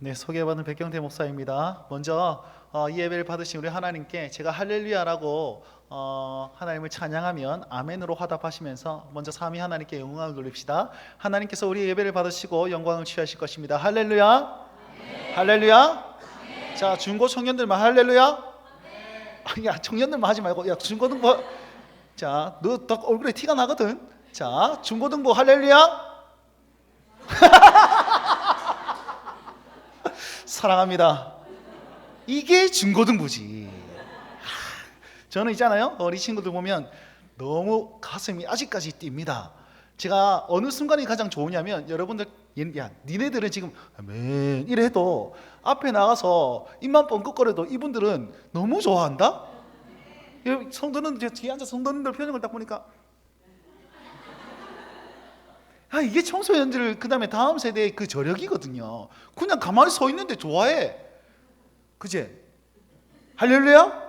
네, 소개받은 백경태 목사입니다. 먼저 이 예배를 받으신 우리 하나님께 제가 할렐루야라고 하나님을 찬양하면 아멘으로 화답하시면서 먼저 삼위 하나님께 영광을 돌립시다. 하나님께서 우리 예배를 받으시고 영광을 취하실 것입니다. 할렐루야. 네. 할렐루야. 네. 자, 중고 청년들만 할렐루야. 네. 야, 청년들만 하지 말고 야, 중고등부. 자, 너 얼굴에 티가 나거든. 자, 중고등부 할렐루야. 사랑합니다. 이게 중고등부지. 저는 있잖아요, 어린 친구들 보면 너무 가슴이 아직까지 뜁니다. 제가 어느 순간이 가장 좋으냐면, 여러분들 야 니네들은 지금 아멘 이래도 앞에 나가서 입만 뻥긋거려도 이분들은 너무 좋아한다. 성도님들 뒤에 앉아서 성도님들 표정을 딱 보니까 이게 청소년들 그 다음에 다음 세대의 그 저력이거든요. 그냥 가만히 서 있는데 좋아해. 그제? 할렐루야?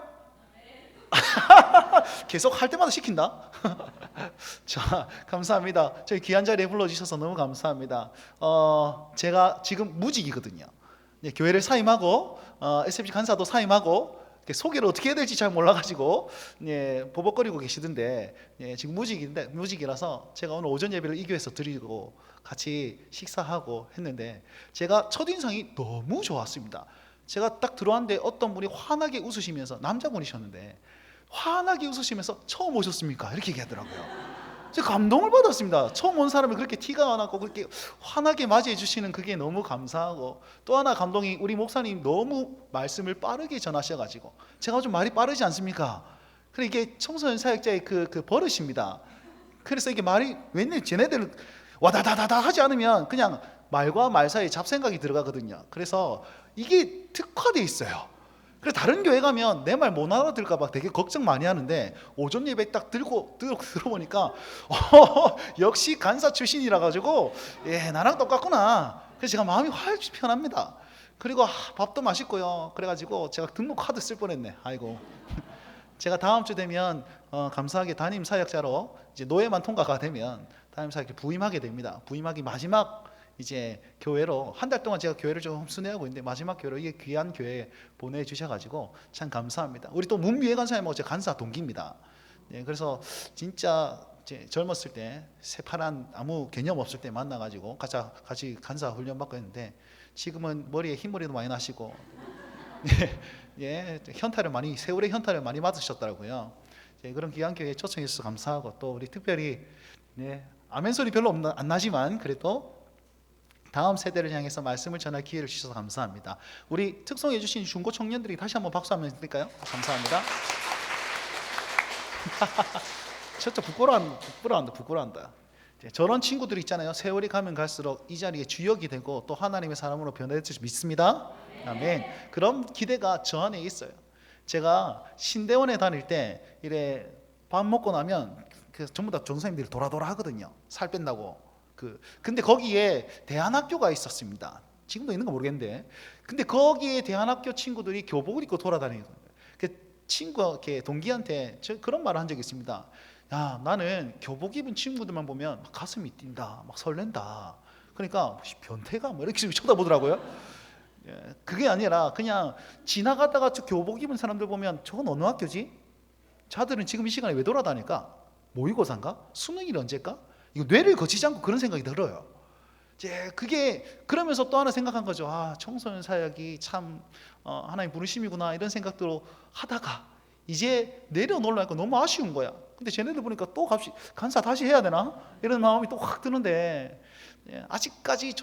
계속 할 때마다 시킨다. 자, 감사합니다. 저희 귀한 자리에 불러주셔서 너무 감사합니다. 제가 지금 무직이거든요. 교회를 사임하고 SFC 간사도 사임하고 소개를 어떻게 해야 될지 잘 몰라가지고 버벅거리고 계시던데, 지금 무직이라서 제가 오늘 오전 예배를 이 교회에서 드리고 같이 식사하고 했는데 제가 첫인상이 너무 좋았습니다. 제가 딱 들어왔는데 어떤 분이 환하게 웃으시면서, 남자분이셨는데 환하게 웃으시면서 처음 오셨습니까? 이렇게 얘기하더라고요. 제가 감동을 받았습니다. 처음 온 사람을 그렇게 티가 안 나고 그렇게 환하게 맞이해 주시는 그게 너무 감사하고, 또 하나 감동이 우리 목사님 너무 말씀을 빠르게 전하셔가지고, 제가 좀 말이 빠르지 않습니까? 그래 이게 청소년 사역자의 그 버릇입니다. 그래서 이게 말이 웬일 쟤네들 와다다다다 하지 않으면 그냥 말과 말 사이에 잡생각이 들어가거든요. 그래서 이게 특화되어 있어요. 그래서 다른 교회 가면 내 말 못 알아들을까 봐 되게 걱정 많이 하는데, 오전 예배 딱 들어보니까 역시 간사 출신이라 가지고 나랑 똑같구나. 그래서 제가 마음이 훨씬 편합니다. 그리고 밥도 맛있고요. 그래가지고 제가 등록 카드 쓸 뻔했네. 아이고. 제가 다음 주 되면 감사하게 담임 사역자로 이제 노예만 통과가 되면 담임 사역에 부임하게 됩니다. 부임하기 마지막 이제 교회로, 한 달 동안 제가 교회를 좀 순회하고 있는데 마지막 교회로 이게 귀한 교회에 보내주셔가지고 참 감사합니다. 우리 또 문미애 간사님하고 제 간사 동기입니다. 그래서 진짜 이제 젊었을 때 새파란 아무 개념 없을 때 만나가지고 같이 간사 훈련 받고 했는데, 지금은 머리에 흰머리도 많이 나시고 현타를 많이, 세월의 현타를 많이 맞으셨더라고요. 그런 귀한 교회에 초청해 주셔서 감사하고, 또 우리 특별히 아멘 소리 별로 안 나지만 그래도 다음 세대를 향해서 말씀을 전할 기회를 주셔서 감사합니다. 우리 특송해 주신 중고 청년들이 다시 한번 박수 한번 드릴까요? 감사합니다. 진짜 부끄러워한다. 저런 친구들 있잖아요. 세월이 가면 갈수록 이 자리에 주역이 되고 또 하나님의 사람으로 변화될 줄 믿습니다. 아멘. 그런 기대가 저 안에 있어요. 제가 신대원에 다닐 때 이래 밥 먹고 나면 전부 다 전사님들이 도라도라 하거든요. 살 뺀다고. 근데 거기에 대안학교가 있었습니다. 지금도 있는 거 모르겠는데, 근데 거기에 대안학교 친구들이 교복을 입고 돌아다니는 거예요. 친구 동기한테 그런 말을 한 적이 있습니다. 야, 나는 교복 입은 친구들만 보면 막 가슴이 뛴다, 막 설렌다. 그러니까 변태가 뭐 이렇게 쳐다보더라고요. 그게 아니라 그냥 지나가다가 저 교복 입은 사람들 보면 저건 어느 학교지? 자들은 지금 이 시간에 왜 돌아다닐까? 모의고사인가? 수능일 언제일까? 이거 뇌를 거치지 않고 그런 생각이 들어요. 그게 그러면서 또 하나 생각한 거죠. 청소년 사역이 참 하나님 부르심이구나, 이런 생각도 하다가 이제 내려놓으려니까 너무 아쉬운 거야. 근데 쟤네들 보니까 또 간사 다시 해야 되나? 이런 마음이 또 확 드는데, 아직까지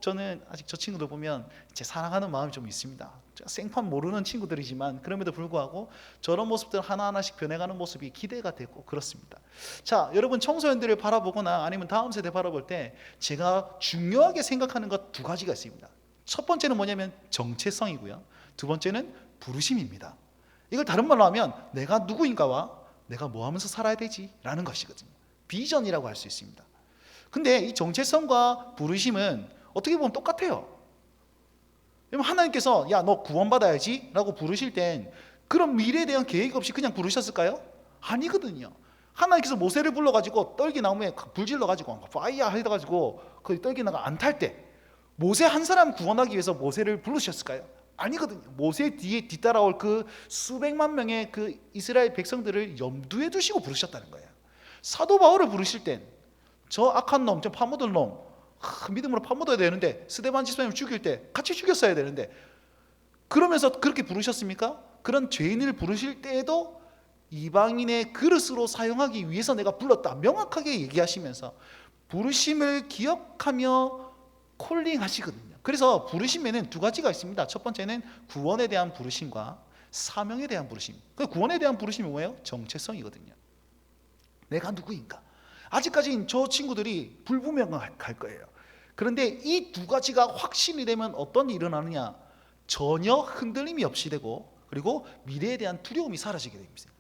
저는 아직 저 친구들 보면 제 사랑하는 마음이 좀 있습니다. 생판 모르는 친구들이지만 그럼에도 불구하고 저런 모습들 하나하나씩 변해가는 모습이 기대가 되고 그렇습니다. 자, 여러분 청소년들을 바라보거나 아니면 다음 세대 바라볼 때 제가 중요하게 생각하는 것 두 가지가 있습니다. 첫 번째는 뭐냐면 정체성이고요. 두 번째는 부르심입니다. 이걸 다른 말로 하면 내가 누구인가와 내가 뭐 하면서 살아야 되지 라는 것이거든요. 비전이라고 할 수 있습니다. 근데 이 정체성과 부르심은 어떻게 보면 똑같아요. 하나님께서 야, 너 구원받아야지 라고 부르실 땐 그런 미래에 대한 계획 없이 그냥 부르셨을까요? 아니거든요. 하나님께서 모세를 불러가지고 떨기 나무에 불질러가지고 파이어 해가지고 그 떨기 나무가 안 탈 때 모세 한 사람 구원하기 위해서 모세를 부르셨을까요? 아니거든요. 모세 뒤에 뒤따라올 그 수백만 명의 그 이스라엘 백성들을 염두에 두시고 부르셨다는 거예요. 사도 바울을 부르실 땐 저 악한 놈, 저 파묻을 놈, 믿음으로 파묻어야 되는데 스데반 집사님을 죽일 때 같이 죽였어야 되는데 그러면서 그렇게 부르셨습니까? 그런 죄인을 부르실 때에도 이방인의 그릇으로 사용하기 위해서 내가 불렀다 명확하게 얘기하시면서 부르심을 기억하며 콜링하시거든요. 그래서 부르심에는 두 가지가 있습니다. 첫 번째는 구원에 대한 부르심과 사명에 대한 부르심. 그 구원에 대한 부르심이 뭐예요? 정체성이거든요. 내가 누구인가? 아직까지 저 친구들이 불분명할 거예요. 그런데 이 두 가지가 확신이 되면 어떤 일이 일어나느냐? 전혀 흔들림이 없이 되고 그리고 미래에 대한 두려움이 사라지게 됩니다.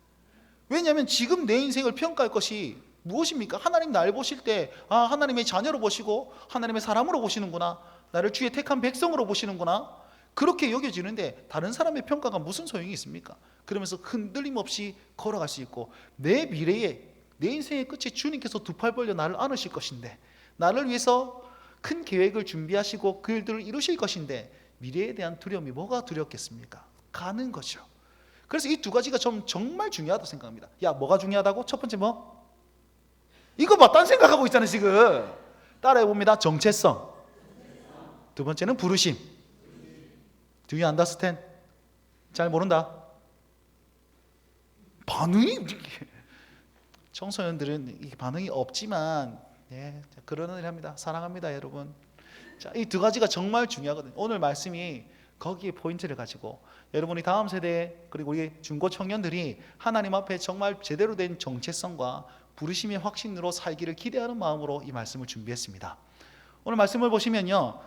왜냐하면 지금 내 인생을 평가할 것이 무엇입니까? 하나님 날 보실 때 하나님의 자녀로 보시고 하나님의 사람으로 보시는구나, 나를 주의 택한 백성으로 보시는구나, 그렇게 여겨지는데 다른 사람의 평가가 무슨 소용이 있습니까? 그러면서 흔들림 없이 걸어갈 수 있고 내 미래에 내 인생의 끝에 주님께서 두 팔 벌려 나를 안으실 것인데 나를 위해서 큰 계획을 준비하시고 그 일들을 이루실 것인데 미래에 대한 두려움이 뭐가 두렵겠습니까? 가는 거죠. 그래서 이 두 가지가 정말 중요하다고 생각합니다. 야, 뭐가 중요하다고? 첫 번째 뭐? 이거 봐, 딴 생각하고 있잖아요 지금. 따라해봅니다. 정체성. 두 번째는 부르심. Do you understand? 잘 모른다. 반응이 청소년들은 반응이 없지만 그러는 일 합니다. 사랑합니다 여러분. 자, 이 두 가지가 정말 중요하거든요. 오늘 말씀이 거기에 포인트를 가지고 여러분이 다음 세대 그리고 우리 중고 청년들이 하나님 앞에 정말 제대로 된 정체성과 부르심의 확신으로 살기를 기대하는 마음으로 이 말씀을 준비했습니다. 오늘 말씀을 보시면요,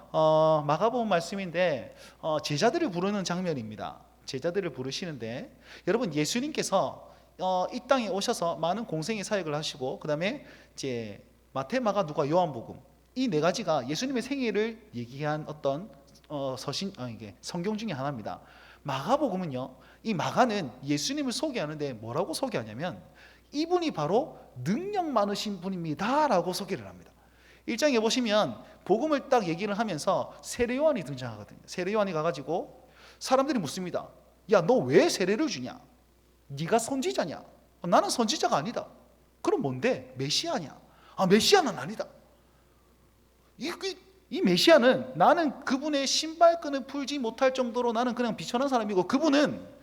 마가복음 말씀인데 제자들을 부르는 장면입니다. 제자들을 부르시는데 여러분 예수님께서 이 땅에 오셔서 많은 공생의 사역을 하시고 그 다음에 이제 마태, 마가, 누가, 요한복음 이 네 가지가 예수님의 생애를 얘기한 어떤 이게 성경 중에 하나입니다. 마가복음은요, 이 마가는 예수님을 소개하는데 뭐라고 소개하냐면 이분이 바로 능력 많으신 분입니다 라고 소개를 합니다. 1장에 보시면 복음을 딱 얘기를 하면서 세례 요한이 등장하거든요. 세례 요한이 가가지고 사람들이 묻습니다. 야, 너 왜 세례를 주냐? 네가 선지자냐? 나는 선지자가 아니다. 그럼 뭔데? 메시아냐? 메시아는 아니다. 이 메시아는 나는 그분의 신발끈을 풀지 못할 정도로 나는 그냥 비천한 사람이고 그분은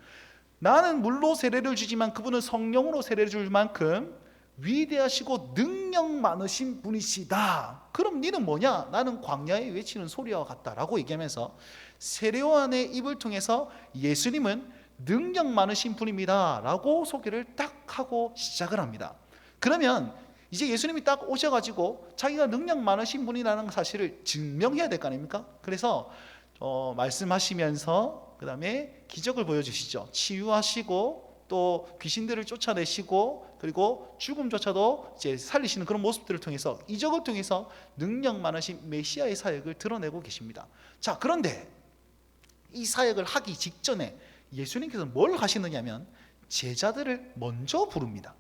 나는 물로 세례를 주지만 그분은 성령으로 세례를 줄 만큼 위대하시고 능력 많으신 분이시다. 그럼 너는 뭐냐? 나는 광야에 외치는 소리와 같다라고 얘기하면서 세례 요한의 입을 통해서 예수님은 능력 많으신 분입니다 라고 소개를 딱 하고 시작을 합니다. 그러면 이제 예수님이 딱 오셔가지고 자기가 능력 많으신 분이라는 사실을 증명해야 될 거 아닙니까? 그래서 말씀하시면서 그 다음에 기적을 보여주시죠. 치유하시고 또 귀신들을 쫓아내시고 그리고 죽음조차도 이제 살리시는 그런 모습들을 통해서 이적을 통해서 능력 많으신 메시아의 사역을 드러내고 계십니다. 자, 그런데 이 사역을 하기 직전에 예수님께서 뭘 하시느냐면 제자들을 먼저 부릅니다.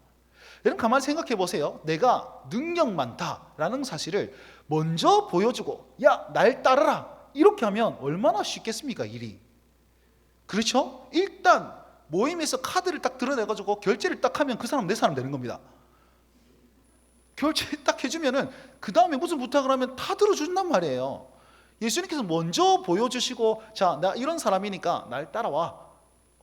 여러분 가만히 생각해 보세요. 내가 능력 많다라는 사실을 먼저 보여주고 야, 날 따르라 이렇게 하면 얼마나 쉽겠습니까 일이. 그렇죠? 일단 모임에서 카드를 딱 드러내가지고 결제를 딱 하면 그 사람 내 사람 되는 겁니다. 결제 딱 해주면은 그 다음에 무슨 부탁을 하면 다 들어준단 말이에요. 예수님께서 먼저 보여주시고 자, 나 이런 사람이니까 날 따라와,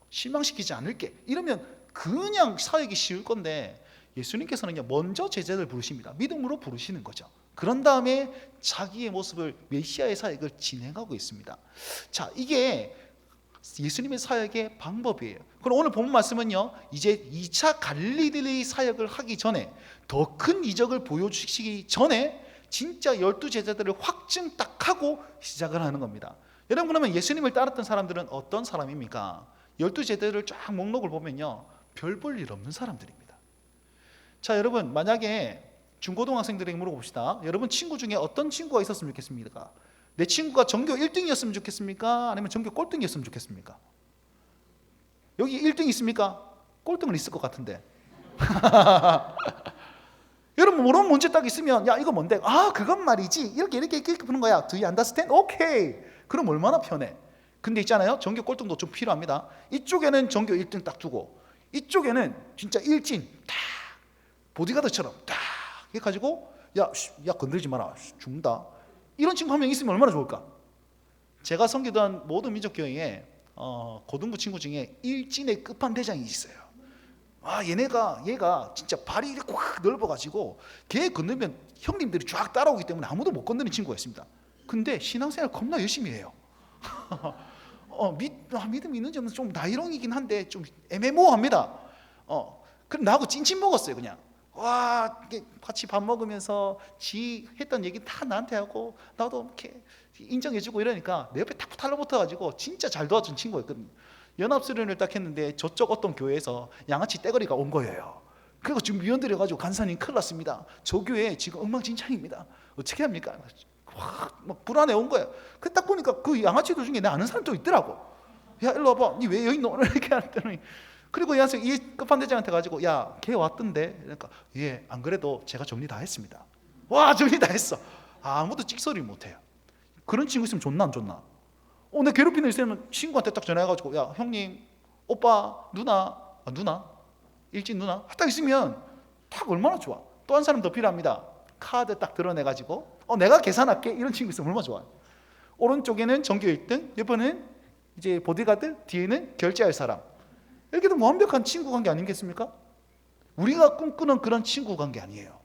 실망시키지 않을게, 이러면 그냥 사역이 쉬울 건데 예수님께서는 그냥 먼저 제자들 부르십니다. 믿음으로 부르시는 거죠. 그런 다음에 자기의 모습을 메시아의 사역을 진행하고 있습니다. 자, 이게 예수님의 사역의 방법이에요. 그럼 오늘 본 말씀은요, 이제 2차 갈릴리 사역을 하기 전에 더 큰 이적을 보여주시기 전에 진짜 12제자들을 확증 딱 하고 시작을 하는 겁니다. 여러분 그러면 예수님을 따랐던 사람들은 어떤 사람입니까? 12제자들을 쫙 목록을 보면요, 별 볼 일 없는 사람들입니다. 자, 여러분 만약에 중고등학생들에게 물어봅시다. 여러분 친구 중에 어떤 친구가 있었으면 좋겠습니까? 내 친구가 전교 1등이었으면 좋겠습니까? 아니면 전교 꼴등이었으면 좋겠습니까? 여기 1등 있습니까? 꼴등은 있을 것 같은데. 여러분 모르는 문제 딱 있으면 야 이거 뭔데? 아 그건 말이지 이렇게 푸는 거야. Do you understand? 오케이. 그럼 얼마나 편해. 근데 있잖아요, 전교 꼴등도 좀 필요합니다. 이쪽에는 전교 1등 딱 두고 이쪽에는 진짜 일진 딱 보디가드처럼 딱 해가지고 야 건드리지 마라 죽는다, 이런 친구 한 명 있으면 얼마나 좋을까. 제가 섬기던 모든 민족교회에 고등부 친구 중에 일진의 끝판대장이 있어요. 얘가 진짜 발이 이렇게 확 넓어가지고 걔 건너면 형님들이 쫙 따라오기 때문에 아무도 못 건드리는 친구였습니다. 근데 신앙생활 겁나 열심히 해요. 믿음이 있는지 없는지 좀 나이롱이긴 한데 좀 애매모호합니다. 그럼 나하고 찐친 먹었어요. 그냥 같이 밥 먹으면서 지 했던 얘기 다 나한테 하고 나도 이렇게 인정해주고 이러니까 내 옆에 탁 달라붙어가지고 진짜 잘 도와준 친구였거든요. 연합수련을 딱 했는데 저쪽 어떤 교회에서 양아치 떼거리가 온 거예요. 그리고 지금 위원들이 가지고 간사님 큰일 났습니다. 저 교회 지금 엉망진창입니다. 어떻게 합니까? 막 불안해 온 거예요. 그 딱 보니까 그 양아치들 중에 내 아는 사람도 있더라고. 야 일로 와봐. 니 왜 여기 있노? 이렇게 했더니 그리고 이 끝판대장한테 가지고 야 걔 왔던데. 그러니까 예 안 그래도 제가 정리 다 했습니다. 와 정리 다 했어. 아무도 찍소리 못해요. 그런 친구 있으면 좋나 안 좋나? 내 괴롭히는 일 있으면 친구한테 딱 전화해가지고 야 형님 오빠 누나 일진 누나 딱 있으면 딱 얼마나 좋아. 또 한 사람 더 필요합니다. 카드 딱 드러내가지고 내가 계산할게, 이런 친구 있으면 얼마나 좋아. 오른쪽에는 전교 1등, 옆에는 이제 보디가드, 뒤에는 결제할 사람. 이렇게 도 완벽한 친구 관계 아니겠습니까? 우리가 꿈꾸는 그런 친구 관계 아니에요.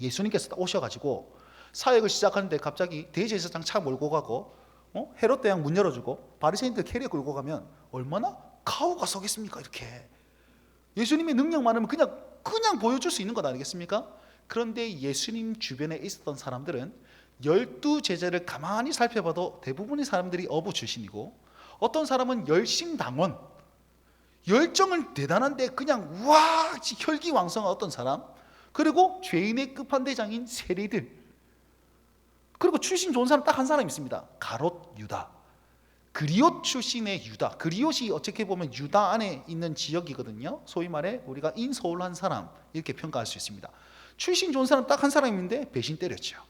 예수님께서 오셔가지고 사역을 시작하는데 갑자기 대제사장 차 몰고 가고 헤롯 대왕 문 열어주고 바리새인들 캐리어 끌고 가면 얼마나 가오가 서겠습니까? 이렇게 예수님의 능력 많으면 그냥 보여줄 수 있는 것 아니겠습니까? 그런데 예수님 주변에 있었던 사람들은 12제자를 가만히 살펴봐도 대부분의 사람들이 어부 출신이고, 어떤 사람은 열심당원, 열정은 대단한데 그냥 혈기왕성한 어떤 사람, 그리고 죄인의 끝판대장인 세리들, 그리고 출신 좋은 사람 딱 한 사람 있습니다. 가롯 유다. 그리옷 출신의 유다. 그리옷이 어떻게 보면 유다 안에 있는 지역이거든요. 소위 말해 우리가 인서울한 사람 이렇게 평가할 수 있습니다. 출신 좋은 사람 딱 한 사람인데 배신 때렸죠.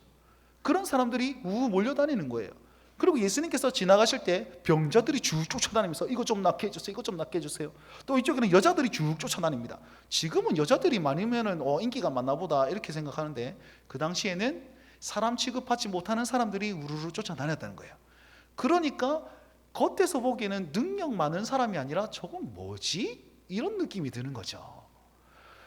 그런 사람들이 몰려다니는 거예요. 그리고 예수님께서 지나가실 때 병자들이 쭉 쫓아다니면서 이거 좀 낫게 해주세요, 이거 좀 낫게 해주세요. 또 이쪽에는 여자들이 쭉 쫓아다닙니다. 지금은 여자들이 많으면 인기가 많나 보다 이렇게 생각하는데, 그 당시에는 사람 취급하지 못하는 사람들이 우르르 쫓아다녔다는 거예요. 그러니까 겉에서 보기에는 능력 많은 사람이 아니라 저건 뭐지? 이런 느낌이 드는 거죠.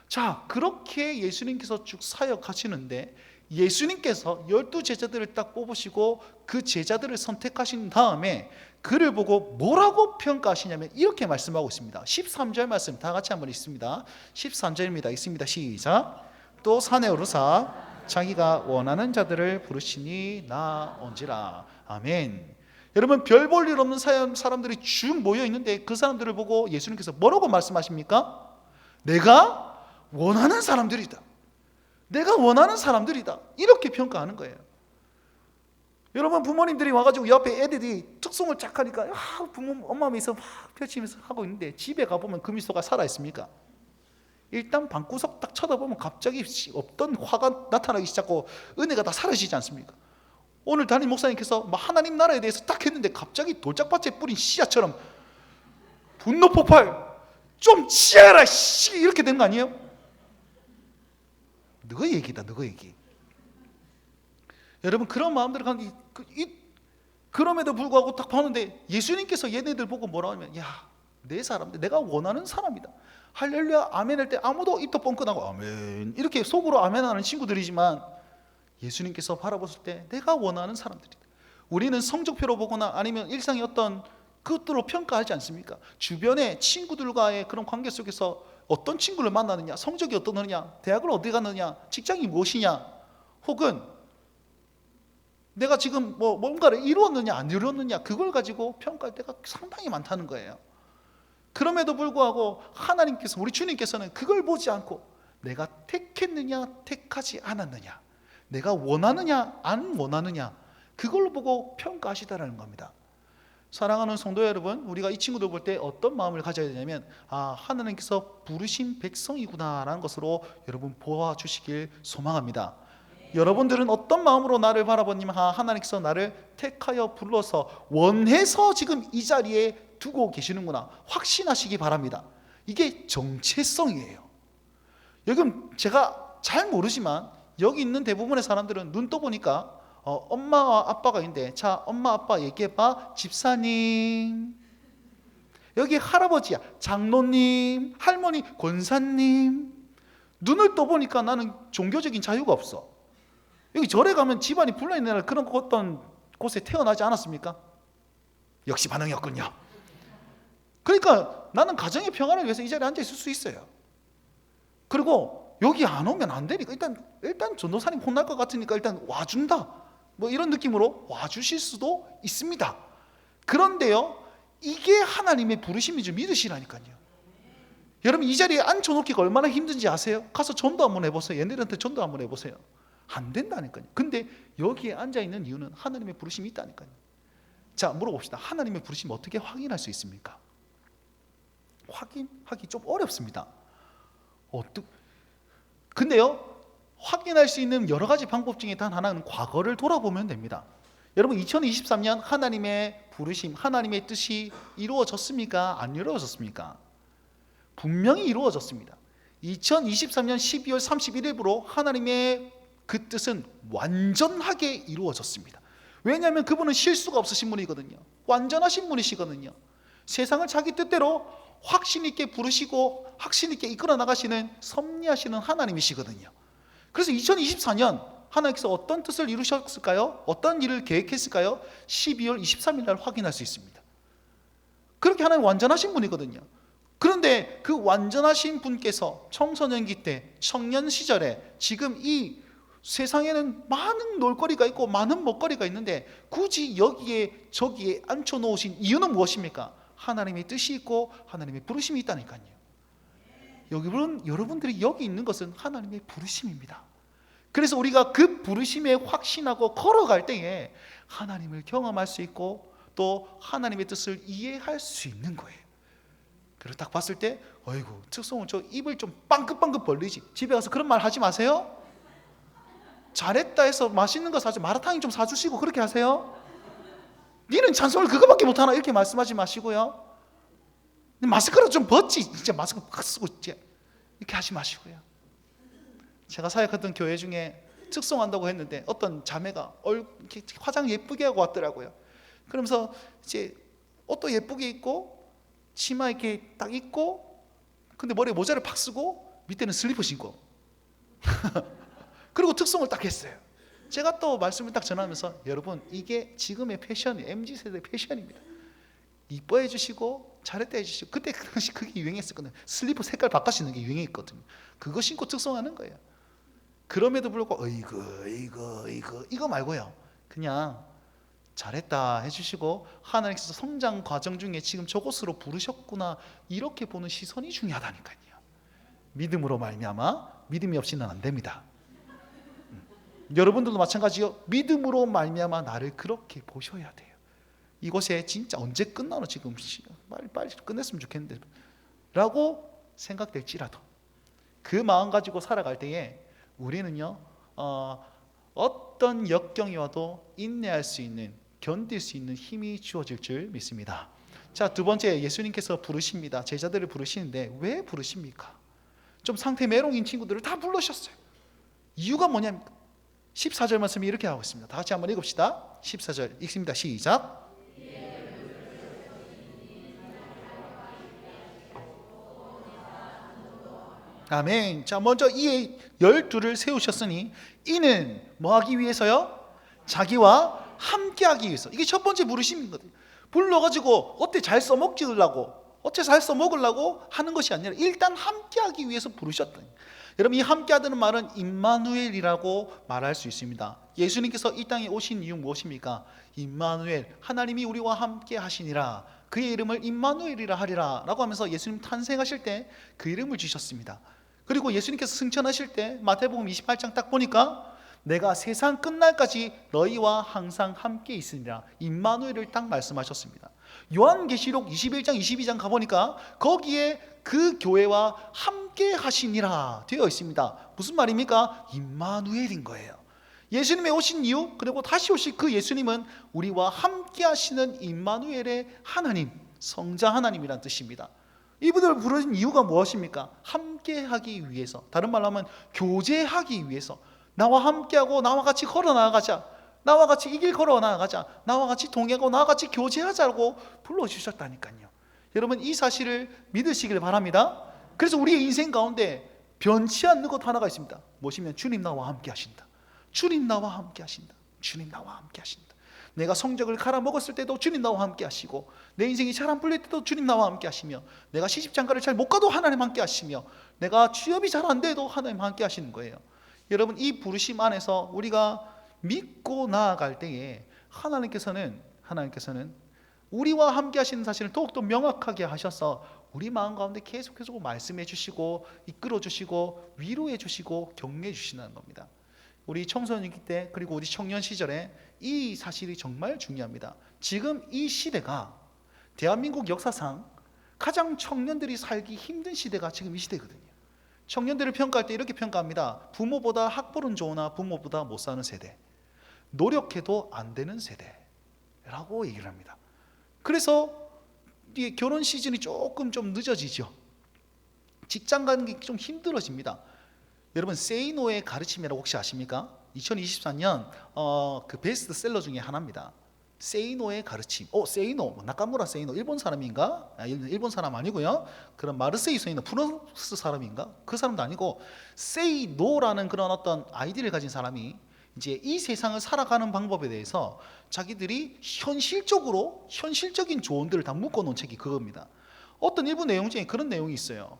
자, 그렇게 예수님께서 쭉 사역하시는데, 예수님께서 12제자들을 딱 뽑으시고 그 제자들을 선택하신 다음에 그를 보고 뭐라고 평가하시냐면 이렇게 말씀하고 있습니다. 13절 말씀 다 같이 한번 읽습니다. 13절입니다. 읽습니다. 시작. 또 산에 오르사 자기가 원하는 자들을 부르시니 나온지라. 아멘. 여러분, 별 볼 일 없는 사람들이 쭉 모여 있는데 그 사람들을 보고 예수님께서 뭐라고 말씀하십니까? 내가 원하는 사람들이다. 내가 원하는 사람들이다. 이렇게 평가하는 거예요. 여러분, 부모님들이 와가지고 옆에 애들이 특송을 쫙 하니까 엄마 미소 막 펼치면서 하고 있는데 집에 가보면 그 미소가 살아있습니까? 일단 방구석 딱 쳐다보면 갑자기 없던 화가 나타나기 시작하고 은혜가 다 사라지지 않습니까? 오늘 담임 목사님께서 하나님 나라에 대해서 딱 했는데 갑자기 돌짝밭에 뿌린 씨앗처럼 분노 폭발, 좀 치아라 이렇게 된 거 아니에요? 너가 얘기다, 너가 얘기. 여러분, 그런 마음대로 가는 그럼에도 불구하고 딱 봤는데 예수님께서 얘네들 보고 뭐라고 하면 내 사람들, 내가 원하는 사람이다. 할렐루야 아멘 할 때 아무도 입도 뻥끗하고 아멘 이렇게 속으로 아멘 하는 친구들이지만, 예수님께서 바라보실 때 내가 원하는 사람들이다. 우리는 성적표로 보거나 아니면 일상의 어떤 그것들로 평가하지 않습니까? 주변의 친구들과의 그런 관계 속에서 어떤 친구를 만나느냐, 성적이 어떠느냐, 대학을 어디 갔느냐, 직장이 무엇이냐, 혹은 내가 지금 뭔가를 이루었느냐 안 이루었느냐, 그걸 가지고 평가할 때가 상당히 많다는 거예요. 그럼에도 불구하고 하나님께서, 우리 주님께서는 그걸 보지 않고 내가 택했느냐 택하지 않았느냐, 내가 원하느냐 안 원하느냐, 그걸 보고 평가하시다라는 겁니다. 사랑하는 성도 여러분, 우리가 이 친구들 볼 때 어떤 마음을 가져야 되냐면, 하나님께서 부르신 백성이구나 라는 것으로 여러분 보아주시길 소망합니다. 여러분들은 어떤 마음으로 나를 바라보냐면, 하나님께서 나를 택하여 불러서 원해서 지금 이 자리에 두고 계시는구나 확신하시기 바랍니다. 이게 정체성이에요. 여러분, 제가 잘 모르지만 여기 있는 대부분의 사람들은 눈 떠보니까 엄마와 아빠가 있는데, 자, 엄마 아빠 얘기해봐. 집사님, 여기 할아버지야, 장로님, 할머니, 권사님. 눈을 떠보니까 나는 종교적인 자유가 없어. 여기 절에 가면 집안이 불러있는 그런 어떤 곳에 태어나지 않았습니까? 역시 반응이었군요. 그러니까 나는 가정의 평화를 위해서 이 자리에 앉아 있을 수 있어요. 그리고 여기 안 오면 안 되니까 일단 전도사님 혼날 것 같으니까 일단 와준다, 뭐 이런 느낌으로 와주실 수도 있습니다. 그런데요, 이게 하나님의 부르심인지 믿으시라니까요. 여러분, 이 자리에 앉혀놓기가 얼마나 힘든지 아세요? 가서 전도 한번 해보세요. 얘네들한테 전도 한번 해보세요. 안 된다니까요. 근데 여기에 앉아있는 이유는 하나님의 부르심이 있다니까요. 자, 물어봅시다. 하나님의 부르심 어떻게 확인할 수 있습니까? 확인하기 좀 어렵습니다. 근데요, 확인할 수 있는 여러 가지 방법 중에 단 하나는 과거를 돌아보면 됩니다. 여러분, 2023년 하나님의 부르심, 하나님의 뜻이 이루어졌습니까? 안 이루어졌습니까? 분명히 이루어졌습니다. 2023년 12월 31일부로 하나님의 그 뜻은 완전하게 이루어졌습니다. 왜냐하면 그분은 실수가 없으신 분이거든요. 완전하신 분이시거든요. 세상을 자기 뜻대로 확신 있게 부르시고 확신 있게 이끌어 나가시는 섭리하시는 하나님이시거든요. 그래서 2024년 하나님께서 어떤 뜻을 이루셨을까요? 어떤 일을 계획했을까요? 12월 23일 날 확인할 수 있습니다. 그렇게 하나님 완전하신 분이거든요. 그런데 그 완전하신 분께서 청소년기 때, 청년 시절에 지금 이 세상에는 많은 놀거리가 있고 많은 먹거리가 있는데 굳이 여기에 저기에 앉혀놓으신 이유는 무엇입니까? 하나님의 뜻이 있고 하나님의 부르심이 있다니까요. 여러분들이 여기 있는 것은 하나님의 부르심입니다. 그래서 우리가 그 부르심에 확신하고 걸어갈 때에 하나님을 경험할 수 있고 또 하나님의 뜻을 이해할 수 있는 거예요. 그리고 딱 봤을 때, 어이구, 특성은 저 입을 좀 빵긋빵긋 벌리지. 집에 가서 그런 말 하지 마세요. 잘했다 해서 맛있는 거 사주, 마라탕 좀 사주시고 그렇게 하세요. 니는 찬송을 그거밖에 못하나, 이렇게 말씀하지 마시고요. 마스크를 좀 벗지, 진짜 마스크 쓰고 이렇게 하지 마시고요. 제가 사역했던 교회 중에 특송한다고 했는데 어떤 자매가 이렇게 화장 예쁘게 하고 왔더라고요. 그러면서 이제 옷도 예쁘게 입고 치마 이렇게 딱 입고, 근데 머리에 모자를 팍 쓰고 밑에는 슬리퍼 신고 그리고 특송을 딱 했어요. 제가 또 말씀을 딱 전하면서, 여러분, 이게 지금의 패션이 MZ세대 패션입니다. 이뻐해 주시고 잘했다 해주시고, 그때 그 당시 그게 유행했었거든요. 슬리퍼 색깔 바꿔시는 게 유행했거든요. 그거 신고 특송하는 거예요. 그럼에도 불구하고 이거 말고요, 그냥 잘했다 해주시고 하나님께서 성장 과정 중에 지금 저곳으로 부르셨구나, 이렇게 보는 시선이 중요하다니까요. 믿음으로 말미암아, 믿음이 없이는 안 됩니다. 여러분들도 마찬가지요. 믿음으로 말미암아 나를 그렇게 보셔야 돼요. 이곳에 진짜 언제 끝나노, 지금 빨리 끝냈으면 좋겠는데 라고 생각될지라도 그 마음 가지고 살아갈 때에 우리는요, 어떤 역경이 와도 인내할 수 있는, 견딜 수 있는 힘이 주어질 줄 믿습니다. 자, 두 번째, 예수님께서 부르십니다. 제자들을 부르시는데 왜 부르십니까? 좀 상태 메롱인 친구들을 다 불러셨어요. 이유가 뭐냐면 14절 말씀이 이렇게 하고 있습니다. 다 같이 한번 읽읍시다. 14절 읽습니다. 시작. 아멘. 자, 먼저 이 12를 세우셨으니 이는 뭐 하기 위해서요? 자기와 함께 하기 위해서. 이게 첫 번째 부르심이거든요. 불러가지고 어때 잘 써먹으려고, 어째 잘 써먹으려고 하는 것이 아니라 일단 함께 하기 위해서 부르셨다. 여러분, 이 함께 하다는 말은 임마누엘이라고 말할 수 있습니다. 예수님께서 이 땅에 오신 이유 무엇입니까? 임마누엘, 하나님이 우리와 함께 하시니라, 그의 이름을 임마누엘이라 하리라 라고 하면서 예수님 탄생하실 때 그 이름을 주셨습니다. 그리고 예수님께서 승천하실 때 마태복음 28장 딱 보니까 내가 세상 끝날까지 너희와 항상 함께 있으리라. 임마누엘을 딱 말씀하셨습니다. 요한계시록 21장 22장 가보니까 거기에 그 교회와 함께 하시니라 되어 있습니다. 무슨 말입니까? 임마누엘인 거예요. 예수님이 오신 이유, 그리고 다시 오실 그 예수님은 우리와 함께 하시는 임마누엘의 하나님, 성자 하나님이란 뜻입니다. 이분을 부르신 이유가 무엇입니까? 함께 하기 위해서, 다른 말로 하면 교제하기 위해서, 나와 함께하고 나와 같이 걸어 나아가자, 나와 같이 이 길 걸어 나아가자, 나와 같이 동행하고 나와 같이 교제하자고 불러주셨다니까요. 여러분, 이 사실을 믿으시길 바랍니다. 그래서 우리의 인생 가운데 변치 않는 것 하나가 있습니다. 무엇이면 주님 나와 함께 하신다. 주님 나와 함께 하신다. 주님 나와 함께 하신다. 내가 성적을 갈아먹었을 때도 주님 나와 함께 하시고, 내 인생이 잘 안 풀릴 때도 주님 나와 함께 하시며, 내가 시집장가를 잘 못 가도 하나님 함께 하시며, 내가 취업이 잘 안 돼도 하나님 함께 하시는 거예요. 여러분, 이 부르심 안에서 우리가 믿고 나아갈 때에 하나님께서는 우리와 함께 하시는 사실을 더욱더 명확하게 하셔서 우리 마음 가운데 계속해서 말씀해 주시고 이끌어 주시고 위로해 주시고 격려해 주시는 겁니다. 우리 청소년기 때, 그리고 우리 청년 시절에 이 사실이 정말 중요합니다. 지금 이 시대가 대한민국 역사상 가장 청년들이 살기 힘든 시대가 지금 이 시대거든요. 청년들을 평가할 때 이렇게 평가합니다. 부모보다 학벌은 좋으나 부모보다 못 사는 세대, 노력해도 안 되는 세대라고 얘기를 합니다. 그래서 이 결혼 시즌이 조금 좀 늦어지죠. 직장 가는 게 좀 힘들어집니다. 여러분, 세이노의 가르침이라고 혹시 아십니까? 2024년 그 베스트셀러 중에 하나입니다. 세이노의 가르침. 세이노, 나카무라 세이노, 일본 사람인가? 일본 사람 아니고요. 그럼 마르세유 세이노, 프랑스 사람인가? 그 사람도 아니고, 세이노라는 그런 어떤 아이디를 가진 사람이 이제 이 세상을 살아가는 방법에 대해서 자기들이 현실적인 조언들을 다 묶어놓은 책이 그겁니다. 어떤 일부 내용 중에 그런 내용이 있어요.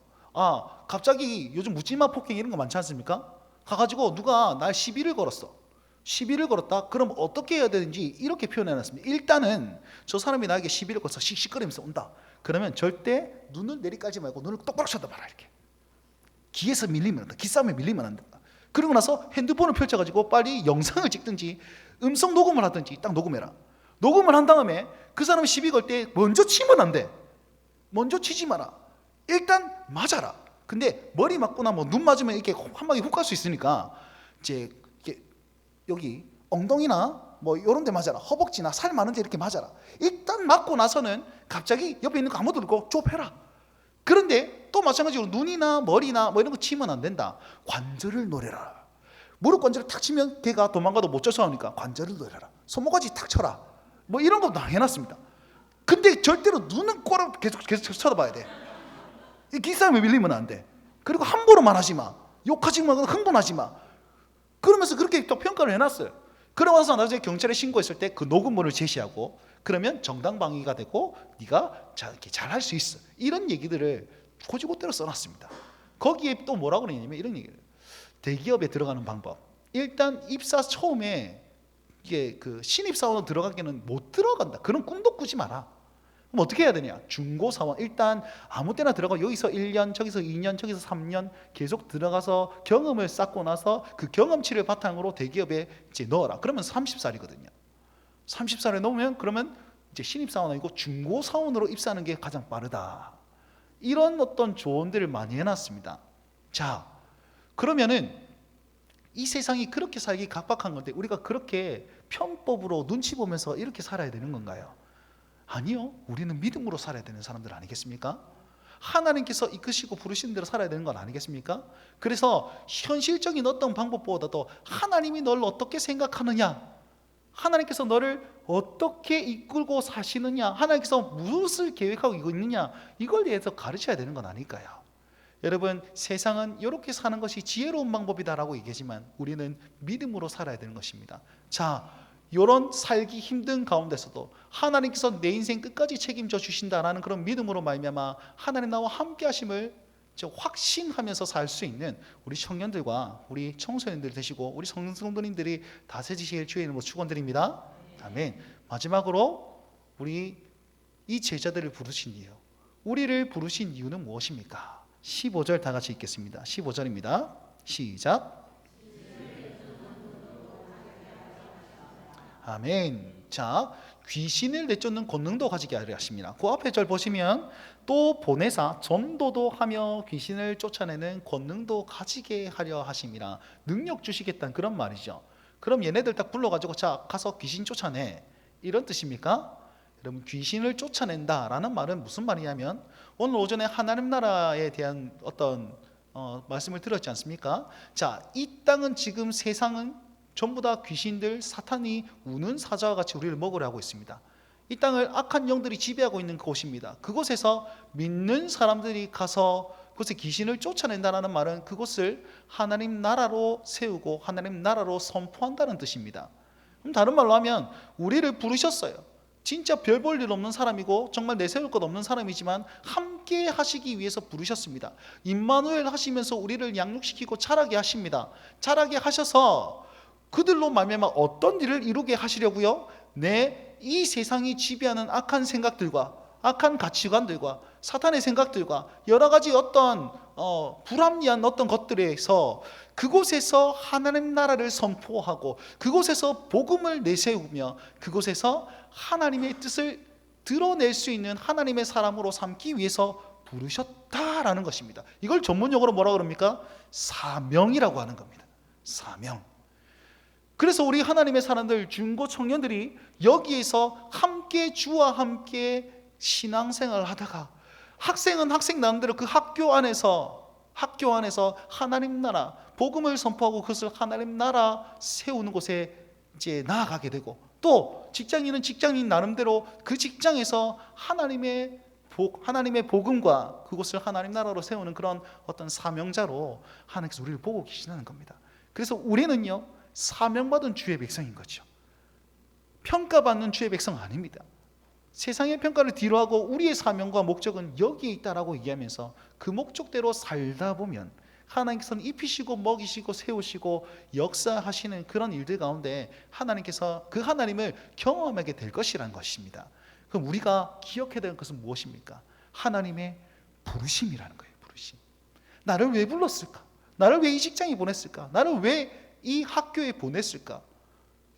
갑자기 요즘 묻지마 폭행 이런 거 많지 않습니까? 가가지고 누가 날 시비를 걸었어. 시비를 걸었다? 그럼 어떻게 해야 되는지 이렇게 표현해놨습니다. 일단은 저 사람이 나에게 시비를 걸어서 씩씩거리면서 온다. 그러면 절대 눈을 내리깔지 말고 눈을 똑바로 쳐다봐라. 이렇게 기에서 밀리면 안 된다. 기싸움에 밀리면 안 된다. 그러고 나서 핸드폰을 펼쳐가지고 빨리 영상을 찍든지 음성 녹음을 하든지 딱 녹음해라. 녹음을 한 다음에 그 사람이 시비 걸 때 먼저 치면 안 돼. 먼저 치지 마라. 일단 맞아라. 근데 머리 맞거나 뭐 눈 맞으면 이렇게 한 방에 훅 갈 수 있으니까 이제 이렇게 여기 엉덩이나 뭐 이런 데 맞아라. 허벅지나 살 많은 데 이렇게 맞아라. 일단 맞고 나서는 갑자기 옆에 있는 거 아무도 없고 좁혀라. 그런데 또 마찬가지로 눈이나 머리나 뭐 이런 거 치면 안 된다. 관절을 노려라. 무릎 관절을 탁 치면 걔가 도망가도 못 쫓아오니까 관절을 노려라. 손목까지 탁 쳐라. 뭐 이런 거 다 해놨습니다. 근데 절대로 눈은 꼬라 계속 쳐다봐야 돼. 이 기싸움에 밀리면 안 돼. 그리고 함부로만 하지 마. 욕하지 마. 흥분하지 마. 그러면서 그렇게 또 평가를 해놨어요. 그러고 나서 나중에 경찰에 신고했을 때 그 녹음본을 제시하고, 그러면 정당방위가 되고 네가 잘 할 수 있어. 이런 얘기들을 고지고대로 써놨습니다. 거기에 또 뭐라고 그러냐면 이런 얘기를, 대기업에 들어가는 방법. 일단 입사 처음에 이게 그 신입사원으로 들어가기는 못 들어간다. 그런 꿈도 꾸지 마라. 그럼 어떻게 해야 되냐? 중고사원, 일단 아무 때나 들어가 여기서 1년, 저기서 2년, 저기서 3년 계속 들어가서 경험을 쌓고 나서 그 경험치를 바탕으로 대기업에 이제 넣어라. 그러면 30살이거든요. 30살에 넣으면 그러면 이제 신입사원 아니고 중고사원으로 입사하는 게 가장 빠르다. 이런 어떤 조언들을 많이 해놨습니다. 자, 그러면은 이 세상이 그렇게 살기 각박한 건데 우리가 그렇게 편법으로 눈치 보면서 이렇게 살아야 되는 건가요? 아니요. 우리는 믿음으로 살아야 되는 사람들 아니겠습니까? 하나님께서 이끄시고 부르시는 대로 살아야 되는 건 아니겠습니까? 그래서 현실적인 어떤 방법보다도 하나님이 널 어떻게 생각하느냐, 하나님께서 너를 어떻게 이끌고 사시느냐, 하나님께서 무엇을 계획하고 있느냐, 이걸 대해서 가르쳐야 되는 건 아닐까요? 여러분, 세상은 이렇게 사는 것이 지혜로운 방법이다라고 얘기하지만 우리는 믿음으로 살아야 되는 것입니다. 자, 이런 살기 힘든 가운데서도 하나님께서 내 인생 끝까지 책임져 주신다라는 그런 믿음으로 말미암아 하나님 나와 함께 하심을 확신하면서 살 수 있는 우리 청년들과 우리 청소년들 되시고 우리 성도님들이 다 세지실 주의 이름으로 축원드립니다. 아멘. 마지막으로 우리 이 제자들을 부르신 이유, 우리를 부르신 이유는 무엇입니까? 15절 다 같이 읽겠습니다. 15절입니다. 시작. 아멘. 자, 귀신을 내쫓는 권능도 가지게 하려 하십니다. 그 앞에 절 보시면 또 보내사 전도도 하며 귀신을 쫓아내는 권능도 가지게 하려 하십니다. 능력 주시겠다는 그런 말이죠. 그럼 얘네들 딱 불러가지고 자 가서 귀신 쫓아내, 이런 뜻입니까? 여러분, 귀신을 쫓아낸다라는 말은 무슨 말이냐면, 오늘 오전에 하나님 나라에 대한 어떤 말씀을 들었지 않습니까? 자, 이 땅은 지금 세상은 전부 다 귀신들, 사탄이 우는 사자와 같이 우리를 먹으려 하고 있습니다. 이 땅을 악한 영들이 지배하고 있는 곳입니다. 그곳에서 믿는 사람들이 가서 그곳에 귀신을 쫓아낸다는 말은 그곳을 하나님 나라로 세우고 하나님 나라로 선포한다는 뜻입니다. 그럼 다른 말로 하면 우리를 부르셨어요. 진짜 별 볼 일 없는 사람이고 정말 내세울 것 없는 사람이지만 함께 하시기 위해서 부르셨습니다. 임마누엘 하시면서 우리를 양육시키고 자라게 하십니다. 자라게 하셔서 그들로 말미암아 어떤 일을 이루게 하시려고요? 이 세상이 지배하는 악한 생각들과 악한 가치관들과 사탄의 생각들과 여러 가지 어떤 불합리한 어떤 것들에서 그곳에서 하나님 나라를 선포하고 그곳에서 복음을 내세우며 그곳에서 하나님의 뜻을 드러낼 수 있는 하나님의 사람으로 삼기 위해서 부르셨다라는 것입니다. 이걸 전문용어로 뭐라 그럽니까? 사명이라고 하는 겁니다. 사명. 그래서 우리 하나님의 사람들, 중고 청년들이 여기에서 함께 주와 함께 신앙생활을 하다가 학생은 학생 나름대로 그 학교 안에서 하나님 나라 복음을 선포하고 그것을 하나님 나라 세우는 곳에 이제 나아가게 되고, 또 직장인은 직장인 나름대로 그 직장에서 하나님의 복음과 그곳을 하나님 나라로 세우는 그런 어떤 사명자로 하나님께서 우리를 보고 계시다는 겁니다. 그래서 우리는요, 사명받은 주의 백성인 거죠. 평가받는 주의 백성 아닙니다. 세상의 평가를 뒤로하고 우리의 사명과 목적은 여기에 있다라고 얘기하면서 그 목적대로 살다 보면 하나님께서는 입히시고 먹이시고 세우시고 역사하시는 그런 일들 가운데 하나님께서 그 하나님을 경험하게 될 것이라는 것입니다. 그럼 우리가 기억해야 될 것은 무엇입니까? 하나님의 부르심이라는 거예요. 부르심. 나를 왜 불렀을까? 나를 왜 이 직장에 보냈을까? 나를 왜 이 학교에 보냈을까?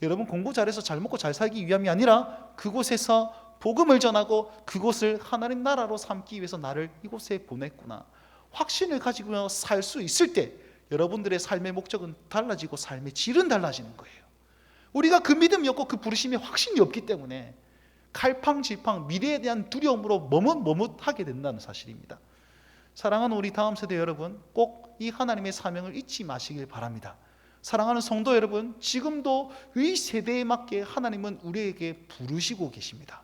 여러분, 공부 잘해서 잘 먹고 잘 살기 위함이 아니라 그곳에서 복음을 전하고 그곳을 하나님 나라로 삼기 위해서 나를 이곳에 보냈구나. 확신을 가지고 살 수 있을 때 여러분들의 삶의 목적은 달라지고 삶의 질은 달라지는 거예요. 우리가 그 믿음이 없고 그 부르심에 확신이 없기 때문에 갈팡질팡 미래에 대한 두려움으로 머뭇머뭇하게 된다는 사실입니다. 사랑하는 우리 다음 세대 여러분, 꼭 이 하나님의 사명을 잊지 마시길 바랍니다. 사랑하는 성도 여러분, 지금도 이 세대에 맞게 하나님은 우리에게 부르시고 계십니다.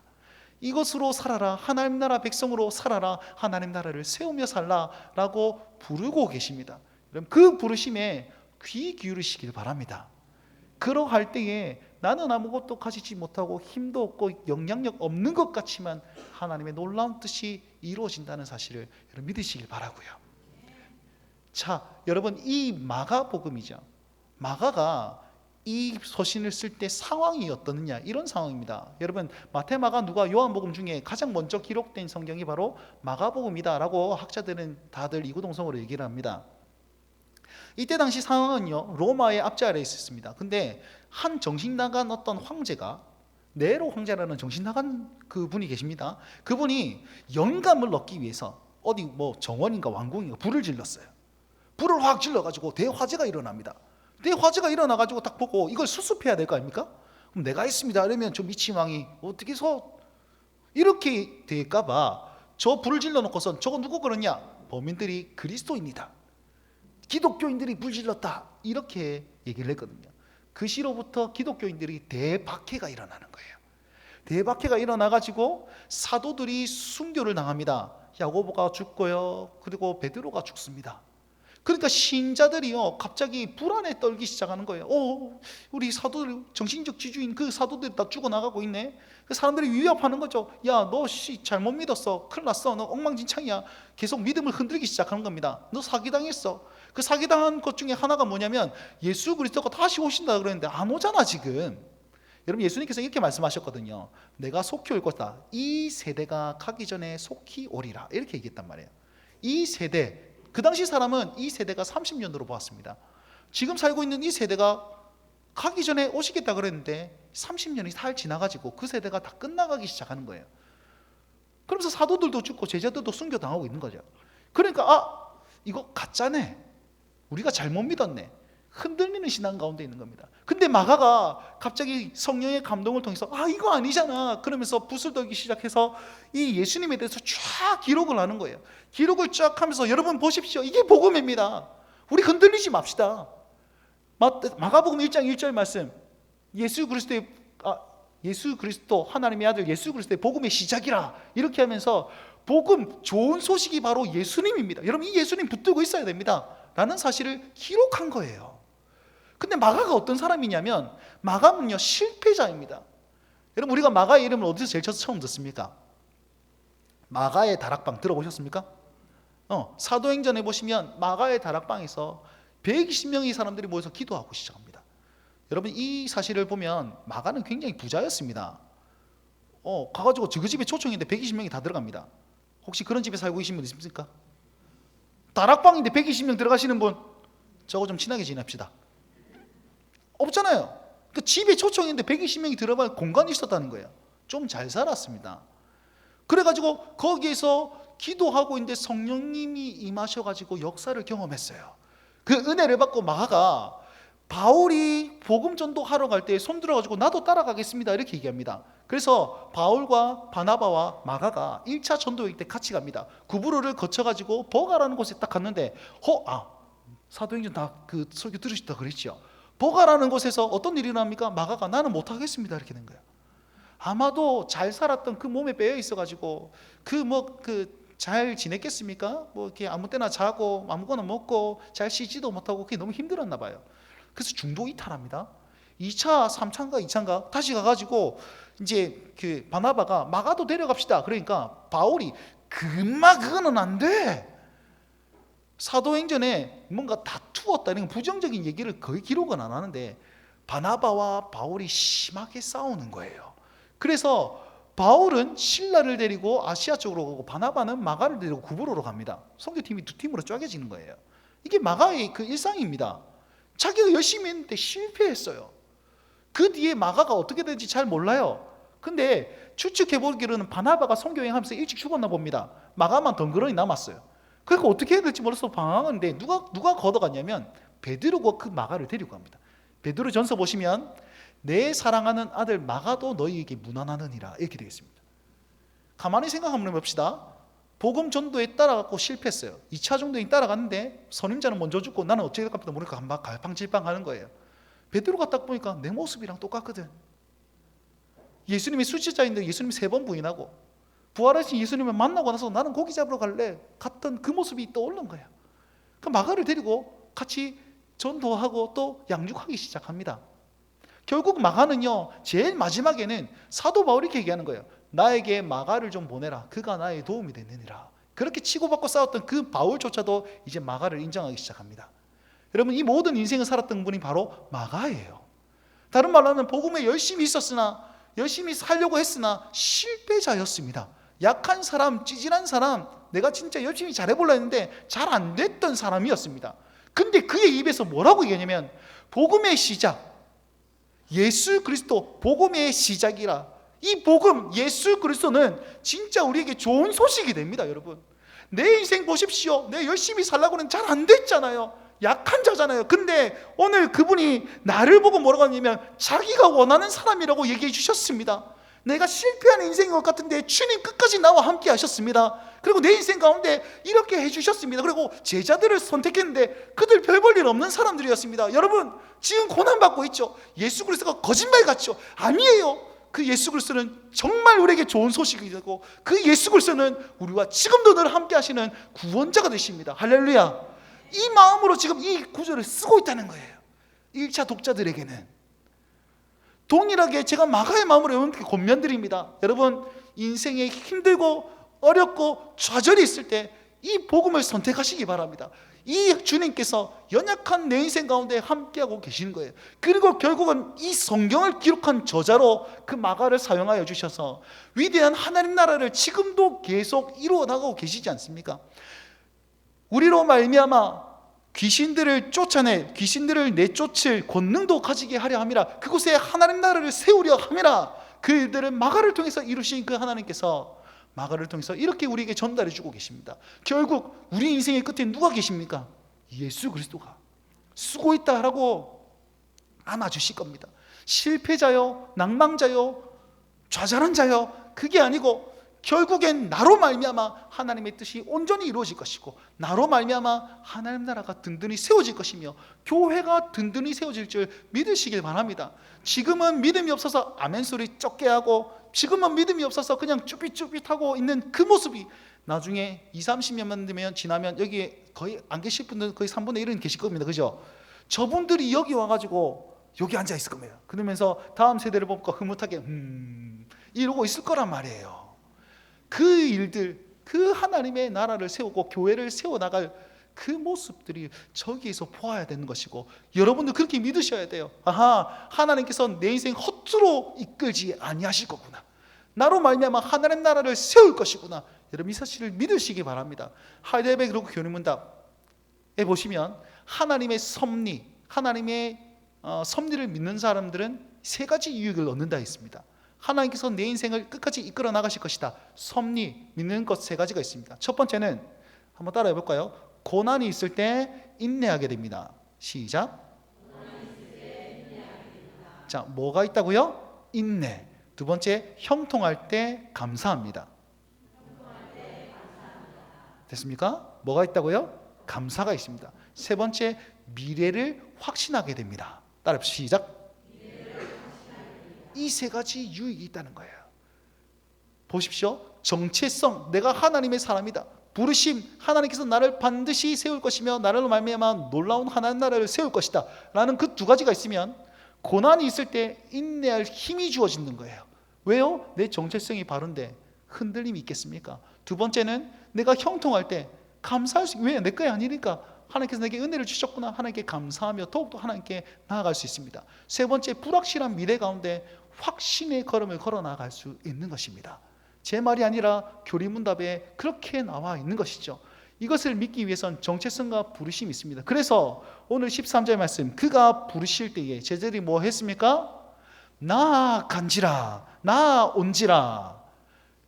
이것으로 살아라, 하나님 나라 백성으로 살아라, 하나님 나라를 세우며 살라 라고 부르고 계십니다. 그 부르심에 귀 기울이시길 바랍니다. 그러할 때에 나는 아무것도 가지지 못하고 힘도 없고 영향력 없는 것 같지만 하나님의 놀라운 뜻이 이루어진다는 사실을 여러분 믿으시길 바라고요. 자, 여러분, 이 마가복음이죠. 마가가 이 서신을 쓸 때 상황이 어떠느냐, 이런 상황입니다. 여러분, 마태, 마가, 누가, 요한복음 중에 가장 먼저 기록된 성경이 바로 마가복음이다라고 학자들은 다들 이구동성으로 얘기를 합니다. 이때 당시 상황은요, 로마의 압제아래에 있었습니다. 근데 한 정신 나간 어떤 황제가, 네로 황제라는 정신 나간 그분이 계십니다. 그분이 영감을 얻기 위해서 어디 뭐 정원인가 왕궁인가 불을 질렀어요. 불을 확 질러가지고 대화재가 일어납니다. 대화재가 일어나가지고 딱 보고 이걸 수습해야 될 거 아닙니까? 그럼 내가 있습니다 이러면 저 미친 왕이 어떻게 해서 이렇게 될까봐 저 불을 질러놓고선 저거 누구 그러냐? 범인들이 그리스도입니다, 기독교인들이 불 질렀다, 이렇게 얘기를 했거든요. 그 시로부터 기독교인들이 대박해가 일어나는 거예요. 대박해가 일어나가지고 사도들이 순교를 당합니다. 야고보가 죽고요, 그리고 베드로가 죽습니다. 그러니까 신자들이요, 갑자기 불안에 떨기 시작하는 거예요. 우리 사도들, 정신적 지주인 그 사도들이 다 죽어나가고 있네. 그 사람들이 위협하는 거죠. 야, 너 잘못 믿었어, 큰일 났어, 너 엉망진창이야. 계속 믿음을 흔들기 시작하는 겁니다. 너 사기당했어. 그 사기당한 것 중에 하나가 뭐냐면 예수 그리스도가 다시 오신다 그랬는데 안 오잖아 지금. 여러분, 예수님께서 이렇게 말씀하셨거든요. 내가 속히 올 것이다. 이 세대가 가기 전에 속히 오리라, 이렇게 얘기했단 말이에요. 이 세대, 그 당시 사람은 이 세대가 30년으로 보았습니다. 지금 살고 있는 이 세대가 가기 전에 오시겠다 그랬는데 30년이 살 지나가지고 그 세대가 다 끝나가기 시작하는 거예요. 그러면서 사도들도 죽고 제자들도 순교당하고 있는 거죠. 그러니까 이거 가짜네, 우리가 잘못 믿었네, 흔들리는 신앙 가운데 있는 겁니다. 근데 마가가 갑자기 성령의 감동을 통해서 이거 아니잖아 그러면서 붓을 들기 시작해서 이 예수님에 대해서 쫙 기록을 하는 거예요. 기록을 쫙 하면서 여러분 보십시오, 이게 복음입니다. 우리 흔들리지 맙시다. 마가복음 1장 1절 말씀, 예수 그리스도 하나님의 아들 예수 그리스도의 복음의 시작이라, 이렇게 하면서 복음, 좋은 소식이 바로 예수님입니다. 여러분 이 예수님 붙들고 있어야 됩니다 라는 사실을 기록한 거예요. 근데 마가가 어떤 사람이냐면 마가는요 실패자입니다. 여러분 우리가 마가의 이름을 어디서 제일 처음 듣습니까? 마가의 다락방 들어보셨습니까? 사도행전에 보시면 마가의 다락방에서 120명의 사람들이 모여서 기도하고 시작합니다. 여러분 이 사실을 보면 마가는 굉장히 부자였습니다. 가가지고 그 집에 초청인데 120명이 다 들어갑니다. 혹시 그런 집에 살고 계신 분 있습니까? 다락방인데 120명 들어가시는 분, 저거 좀 친하게 지냅시다. 없잖아요. 그 집에 초청인데 120명이 들어갈 공간이 있었다는 거예요. 좀 잘 살았습니다. 그래가지고 거기에서 기도하고 있는데 성령님이 임하셔가지고 역사를 경험했어요. 그 은혜를 받고 마가가 바울이 복음 전도하러 갈 때 손들어가지고 나도 따라가겠습니다 이렇게 얘기합니다. 그래서 바울과 바나바와 마가가 1차 전도여행 때 같이 갑니다. 구브로를 거쳐가지고 버가라는 곳에 딱 갔는데 사도행전 다 그 설교 들으셨다 그랬죠. 버가라는 곳에서 어떤 일이 일어납니까? 마가가 나는 못하겠습니다 이렇게 된 거예요. 아마도 잘 살았던 그 몸에 빼어 있어가지고 잘 지냈겠습니까? 이렇게 아무 때나 자고 아무거나 먹고 잘 쉬지도 못하고 그게 너무 힘들었나 봐요. 그래서 중도 이탈합니다. 2차, 3차인가 2차인가 다시 가가지고 이제 그 바나바가 마가도 데려갑시다. 그러니까 바울이 그거는 안 돼. 사도행전에 뭔가 다투었다는 부정적인 얘기를 거의 기록은 안 하는데 바나바와 바울이 심하게 싸우는 거예요. 그래서 바울은 신라를 데리고 아시아 쪽으로 가고 바나바는 마가를 데리고 구브로로 갑니다. 선교팀이 두 팀으로 쪼개지는 거예요. 이게 마가의 그 일상입니다. 자기가 열심히 했는데 실패했어요. 그 뒤에 마가가 어떻게 되는지 잘 몰라요. 근데 추측해보기로는 바나바가 선교여행하면서 일찍 죽었나 봅니다. 마가만 덩그러니 남았어요. 그러니까 어떻게 해야 될지 몰라서 방황하는데 누가 걷어갔냐면 베드로가 그 마가를 데리고 갑니다. 베드로 전서 보시면 내 사랑하는 아들 마가도 너희에게 문안하느니라 이렇게 되겠습니다. 가만히 생각 한번 해봅시다. 복음 전도에 따라가고 실패했어요. 2차 전도에 따라갔는데 선임자는 먼저 죽고 나는 어떻게 될까 모르니까 갈팡질팡 하는 거예요. 베드로가 딱 보니까 내 모습이랑 똑같거든. 예수님이 수치자인데 예수님이 3번 부인하고 부활하신 예수님을 만나고 나서 나는 고기 잡으러 갈래 갔던 그 모습이 떠오른 거예요. 그 마가를 데리고 같이 전도하고 또 양육하기 시작합니다. 결국 마가는요 제일 마지막에는 사도 바울이 이렇게 얘기하는 거예요. 나에게 마가를 좀 보내라. 그가 나의 도움이 되느니라. 그렇게 치고받고 싸웠던 그 바울조차도 이제 마가를 인정하기 시작합니다. 여러분 이 모든 인생을 살았던 분이 바로 마가예요. 다른 말로 하면 복음에 열심히 있었으나 열심히 살려고 했으나 실패자였습니다. 약한 사람, 찌질한 사람, 내가 진짜 열심히 잘해보려 했는데 잘 안 됐던 사람이었습니다. 근데 그의 입에서 뭐라고 얘기하냐면 복음의 시작, 예수 그리스도 복음의 시작이라. 이 복음 예수 그리스도는 진짜 우리에게 좋은 소식이 됩니다. 여러분 내 인생 보십시오. 내 열심히 살라고는 잘 안 됐잖아요. 약한 자잖아요. 근데 오늘 그분이 나를 보고 뭐라고 하냐면 자기가 원하는 사람이라고 얘기해 주셨습니다. 내가 실패하는 인생인 것 같은데 주님 끝까지 나와 함께 하셨습니다. 그리고 내 인생 가운데 이렇게 해주셨습니다. 그리고 제자들을 선택했는데 그들 별 볼 일 없는 사람들이었습니다. 여러분 지금 고난받고 있죠. 예수 그리스도가 거짓말 같죠? 아니에요. 그 예수 그리스도는 정말 우리에게 좋은 소식이 되고 그 예수 그리스도는 우리와 지금도 늘 함께 하시는 구원자가 되십니다. 할렐루야. 이 마음으로 지금 이 구절을 쓰고 있다는 거예요. 1차 독자들에게는 동일하게 제가 마가의 마음으로 여러분께 권면드립니다. 여러분 인생에 힘들고 어렵고 좌절이 있을 때 이 복음을 선택하시기 바랍니다. 이 주님께서 연약한 내 인생 가운데 함께하고 계시는 거예요. 그리고 결국은 이 성경을 기록한 저자로 그 마가를 사용하여 주셔서 위대한 하나님 나라를 지금도 계속 이루어 나가고 계시지 않습니까? 우리로 말미암아 귀신들을 쫓아내 귀신들을 내쫓을 권능도 가지게 하려 함이라. 그곳에 하나님 나라를 세우려 함이라. 그 일들을 마가를 통해서 이루신 그 하나님께서 마가를 통해서 이렇게 우리에게 전달해 주고 계십니다. 결국 우리 인생의 끝에 누가 계십니까? 예수 그리스도가 수고했다라고 안아주실 겁니다. 실패자요, 낭망자요, 좌절한 자요, 그게 아니고 결국엔 나로 말미암아 하나님의 뜻이 온전히 이루어질 것이고, 나로 말미암아 하나님 나라가 든든히 세워질 것이며 교회가 든든히 세워질 줄 믿으시길 바랍니다. 지금은 믿음이 없어서 아멘 소리 적게 하고, 지금은 믿음이 없어서 그냥 쭈삣쭈삣하고 있는 그 모습이 나중에 20-30년만 되면 지나면 여기에 거의 안 계실 분들은 거의 3분의 1은 계실 겁니다. 그죠? 저분들이 여기 와가지고 여기 앉아 있을 겁니다. 그러면서 다음 세대를 보고 흐뭇하게 이러고 있을 거란 말이에요. 그 일들, 그 하나님의 나라를 세우고 교회를 세워나갈 그 모습들이 저기에서 보아야 되는 것이고, 여러분도 그렇게 믿으셔야 돼요. 아하, 하나님께서 내 인생 헛수로 이끌지 아니하실 거구나, 나로 말미암아 하나님 나라를 세울 것이구나. 여러분 이 사실을 믿으시기 바랍니다. 하이델베르크 교리문답에 보시면 하나님의 섭리, 하나님의 섭리를 믿는 사람들은 세 가지 유익을 얻는다 했습니다. 하나님께서 내 인생을 끝까지 이끌어 나가실 것이다. 섭리, 믿는 것 세 가지가 있습니다. 첫 번째는 한번 따라해 볼까요? 고난이 있을 때 인내하게 됩니다. 시작. 자, 뭐가 있다고요? 인내. 두 번째, 형통할 때 감사합니다. 됐습니까? 뭐가 있다고요? 감사가 있습니다. 세 번째, 미래를 확신하게 됩니다. 따라해 시작. 이 세 가지 유익이 있다는 거예요. 보십시오. 정체성, 내가 하나님의 사람이다. 부르심, 하나님께서 나를 반드시 세울 것이며 나를 말미암아 놀라운 하나님 나라를 세울 것이다 라는 그 두 가지가 있으면 고난이 있을 때 인내할 힘이 주어지는 거예요. 왜요? 내 정체성이 바른데 흔들림이 있겠습니까? 두 번째는 내가 형통할 때 감사할 수, 왜? 내 거야 아니니까 하나님께서 내게 은혜를 주셨구나, 하나님께 감사하며 더욱더 하나님께 나아갈 수 있습니다. 세 번째, 불확실한 미래 가운데 확신의 걸음을 걸어 나갈 수 있는 것입니다. 제 말이 아니라 교리문답에 그렇게 나와 있는 것이죠. 이것을 믿기 위해선 정체성과 부르심이 있습니다. 그래서 오늘 13절 말씀, 그가 부르실 때에 제자들이 뭐 했습니까? 나 간지라, 나 온지라.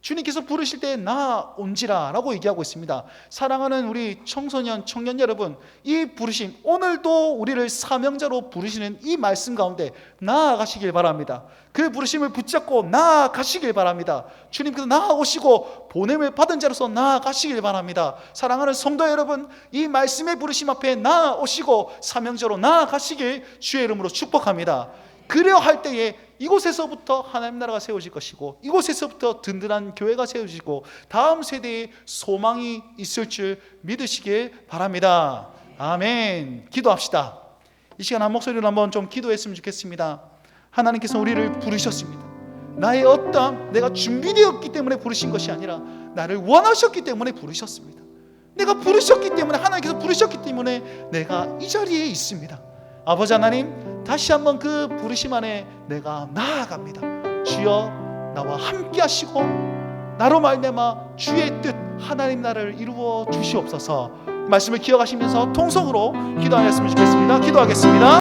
주님께서 부르실 때 나 온지라 라고 얘기하고 있습니다. 사랑하는 우리 청소년, 청년 여러분, 이 부르심, 오늘도 우리를 사명자로 부르시는 이 말씀 가운데 나아가시길 바랍니다. 그 부르심을 붙잡고 나아가시길 바랍니다. 주님께서 나아오시고 보냄을 받은 자로서 나아가시길 바랍니다. 사랑하는 성도 여러분, 이 말씀의 부르심 앞에 나아오시고 사명자로 나아가시길 주의 이름으로 축복합니다. 그려 할 때에 이곳에서부터 하나님 나라가 세워질 것이고, 이곳에서부터 든든한 교회가 세워지고 다음 세대에 소망이 있을 줄 믿으시길 바랍니다. 아멘. 기도합시다. 이 시간 한 목소리로 한번 좀 기도했으면 좋겠습니다. 하나님께서 우리를 부르셨습니다. 나의 어떠함, 내가 준비되었기 때문에 부르신 것이 아니라 나를 원하셨기 때문에 부르셨습니다. 내가 부르셨기 때문에, 하나님께서 부르셨기 때문에 내가 이 자리에 있습니다. 아버지 하나님, 다시 한번 그 부르심 안에 내가 나아갑니다. 주여, 나와 함께 하시고 나로 말미암아 주의 뜻, 하나님 나라를 이루어 주시옵소서. 말씀을 기억하시면서 통성으로 기도하였으면 좋겠습니다. 기도하겠습니다.